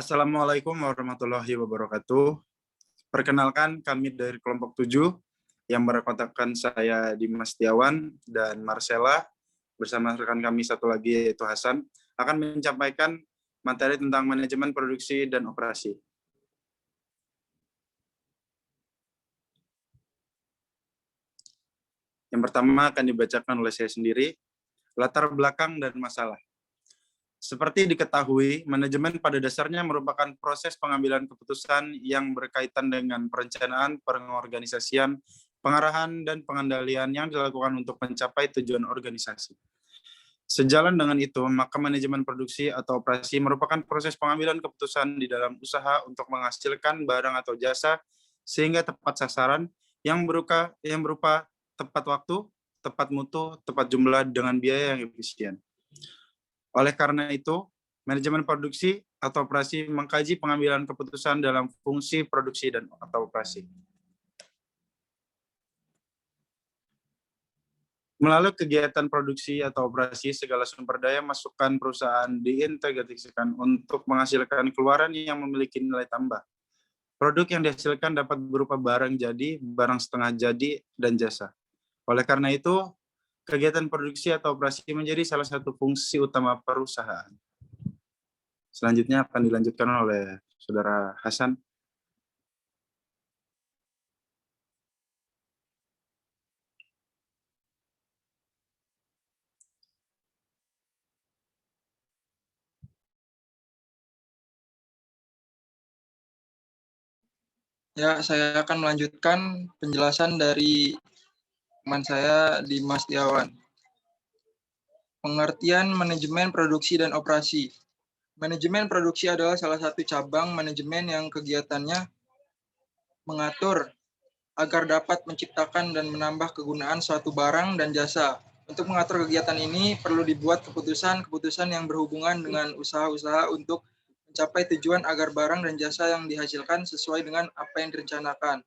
Assalamualaikum warahmatullahi wabarakatuh. Perkenalkan, kami dari kelompok 7 yang merekontakkan saya Dimas Setiawan dan Marcella bersama rekan kami satu lagi yaitu Hasan akan menyampaikan materi tentang manajemen produksi dan operasi. Yang pertama akan dibacakan oleh saya sendiri, latar belakang dan masalah. Seperti diketahui, manajemen pada dasarnya merupakan proses pengambilan keputusan yang berkaitan dengan perencanaan, pengorganisasian, pengarahan, dan pengendalian yang dilakukan untuk mencapai tujuan organisasi. Sejalan dengan itu, maka manajemen produksi atau operasi merupakan proses pengambilan keputusan di dalam usaha untuk menghasilkan barang atau jasa sehingga tepat sasaran yang berupa tepat waktu, tepat mutu, tepat jumlah dengan biaya yang efisien. Oleh karena itu, manajemen produksi atau operasi mengkaji pengambilan keputusan dalam fungsi produksi dan atau operasi. Melalui kegiatan produksi atau operasi, segala sumber daya masukan perusahaan diintegrasikan untuk menghasilkan keluaran yang memiliki nilai tambah. Produk yang dihasilkan dapat berupa barang jadi, barang setengah jadi, dan jasa. Oleh karena itu, kegiatan produksi atau operasi menjadi salah satu fungsi utama perusahaan. Selanjutnya akan dilanjutkan oleh Saudara Hasan. Ya, saya akan melanjutkan penjelasan dari teman saya, Dimas Setiawan. Pengertian manajemen produksi dan operasi. Manajemen produksi adalah salah satu cabang manajemen yang kegiatannya mengatur agar dapat menciptakan dan menambah kegunaan suatu barang dan jasa. Untuk mengatur kegiatan ini perlu dibuat keputusan-keputusan yang berhubungan dengan usaha-usaha untuk mencapai tujuan agar barang dan jasa yang dihasilkan sesuai dengan apa yang direncanakan.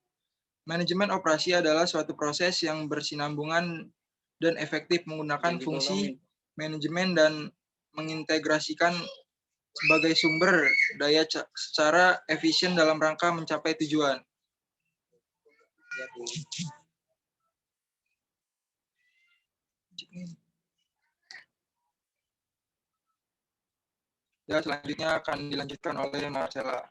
Manajemen operasi adalah suatu proses yang bersinambungan dan efektif menggunakan fungsi manajemen dan mengintegrasikan sebagai sumber daya secara efisien dalam rangka mencapai tujuan. Ya, selanjutnya akan dilanjutkan oleh Marcella.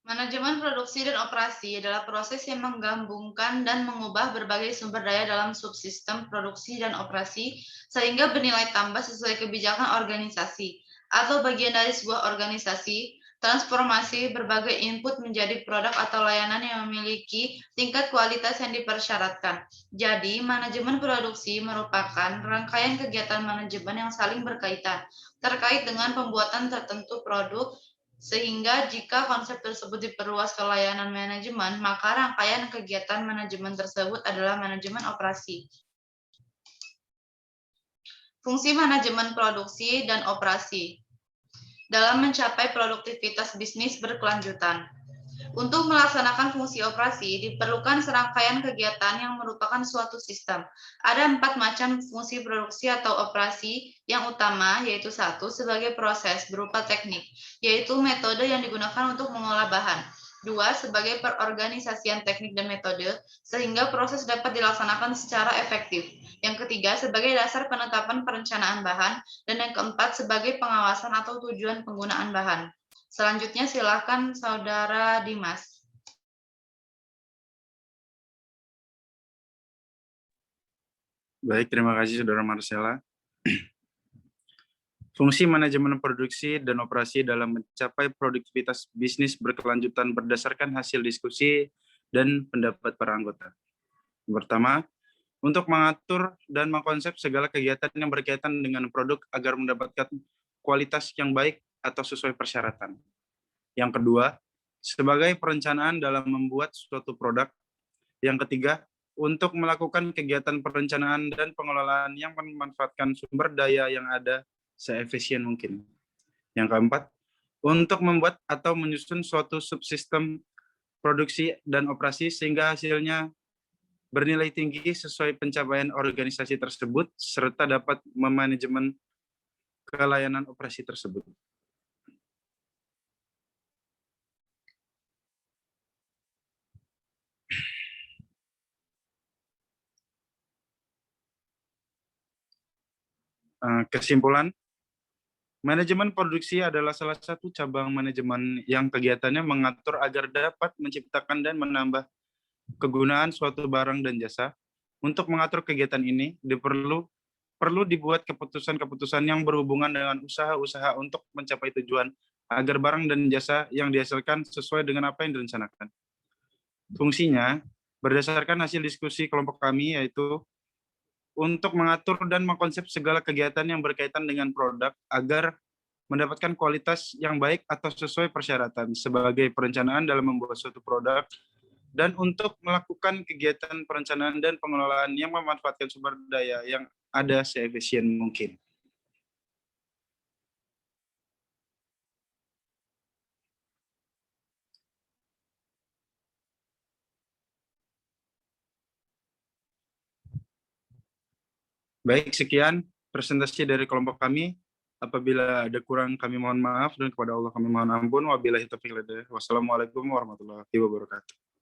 Manajemen produksi dan operasi adalah proses yang menggabungkan dan mengubah berbagai sumber daya dalam subsistem produksi dan operasi sehingga bernilai tambah sesuai kebijakan organisasi atau bagian dari sebuah organisasi. Transformasi berbagai input menjadi produk atau layanan yang memiliki tingkat kualitas yang dipersyaratkan. Jadi, manajemen produksi merupakan rangkaian kegiatan manajemen yang saling berkaitan terkait dengan pembuatan tertentu produk, sehingga jika konsep tersebut diperluas ke layanan manajemen, maka rangkaian kegiatan manajemen tersebut adalah manajemen operasi. Fungsi manajemen produksi dan operasi dalam mencapai produktivitas bisnis berkelanjutan. Untuk melaksanakan fungsi operasi, diperlukan serangkaian kegiatan yang merupakan suatu sistem. Ada 4 macam fungsi produksi atau operasi yang utama, yaitu 1, sebagai proses berupa teknik, yaitu metode yang digunakan untuk mengolah bahan. 2, sebagai perorganisasian teknik dan metode, sehingga proses dapat dilaksanakan secara efektif. Yang ketiga, sebagai dasar penetapan perencanaan bahan. Dan yang keempat, sebagai pengawasan atau tujuan penggunaan bahan. Selanjutnya silakan Saudara Dimas. Baik, terima kasih Saudara Marcella. Fungsi manajemen produksi dan operasi dalam mencapai produktivitas bisnis berkelanjutan berdasarkan hasil diskusi dan pendapat para anggota. Yang pertama, untuk mengatur dan mengkonsep segala kegiatan yang berkaitan dengan produk agar mendapatkan kualitas yang baik atau sesuai persyaratan. Yang kedua, sebagai perencanaan dalam membuat suatu produk. Yang ketiga, untuk melakukan kegiatan perencanaan dan pengelolaan yang memanfaatkan sumber daya yang ada seefisien mungkin. Yang keempat, untuk membuat atau menyusun suatu subsistem produksi dan operasi sehingga hasilnya bernilai tinggi sesuai pencapaian organisasi tersebut serta dapat memanajemen ke layanan operasi tersebut. Kesimpulan, manajemen produksi adalah salah satu cabang manajemen yang kegiatannya mengatur agar dapat menciptakan dan menambah kegunaan suatu barang dan jasa. Untuk mengatur kegiatan ini, perlu dibuat keputusan-keputusan yang berhubungan dengan usaha-usaha untuk mencapai tujuan agar barang dan jasa yang dihasilkan sesuai dengan apa yang direncanakan. Fungsinya, berdasarkan hasil diskusi kelompok kami, yaitu untuk mengatur dan mengkonsep segala kegiatan yang berkaitan dengan produk agar mendapatkan kualitas yang baik atau sesuai persyaratan sebagai perencanaan dalam membuat suatu produk, dan untuk melakukan kegiatan perencanaan dan pengelolaan yang memanfaatkan sumber daya yang ada seefisien mungkin. Baik, sekian presentasi dari kelompok kami. Apabila ada kurang, kami mohon maaf, dan kepada Allah kami mohon ampun. Wabillahi taufiq wal hidayah. Wassalamualaikum warahmatullahi wabarakatuh.